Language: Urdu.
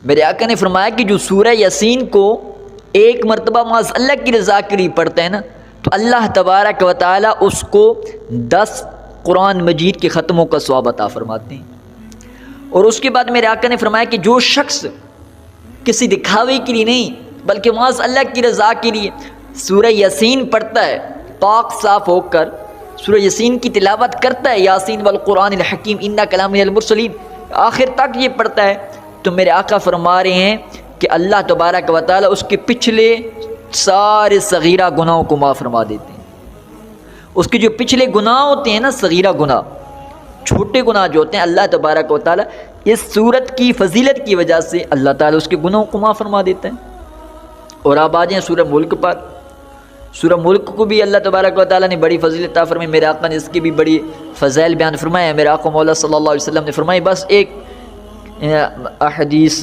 میرے آقا نے فرمایا کہ جو سورہ یاسین کو ایک مرتبہ معاذ اللہ کی رضا کے لیے پڑھتا ہے نا تو اللہ تبارک و تعالیٰ اس کو 10 قرآن مجید کے ختموں کا ثواب عطا فرماتے ہیں۔ اور اس کے بعد میرے آقا نے فرمایا کہ جو شخص کسی دکھاوے کے لیے نہیں بلکہ معاذ اللہ کی رضا کے لیے سورہ یاسین پڑھتا ہے، پاک صاف ہو کر سورہ یاسین کی تلاوت کرتا ہے، یاسین والقرآن الحکیم انک لمن المرسلین آخر تک یہ پڑھتا ہے، تو میرے آقا فرما رہے ہیں کہ اللہ تبارک و تعالیٰ اس کے پچھلے سارے صغیرہ گناہوں کو معاف فرما دیتے ہیں۔ اس کے جو پچھلے گناہ ہوتے ہیں نا، صغیرہ گناہ، چھوٹے گناہ جو ہوتے ہیں، اللہ تبارک و تعالیٰ اس صورت کی فضیلت کی وجہ سے اللہ تعالیٰ اس کے گناہوں کو معاف فرما دیتے ہیں۔ اور آپ آ جائیں سورہ ملک پر، سورہ ملک کو بھی اللہ تبارک و تعالیٰ نے بڑی فضیلت عطا فرمائی، میرے آقا نے اس کی بھی بڑی فضائل بیان فرمایا ہے۔ میرے آقا مولا صلی اللہ علیہ وسلم نے فرمائی، بس ایک حدیث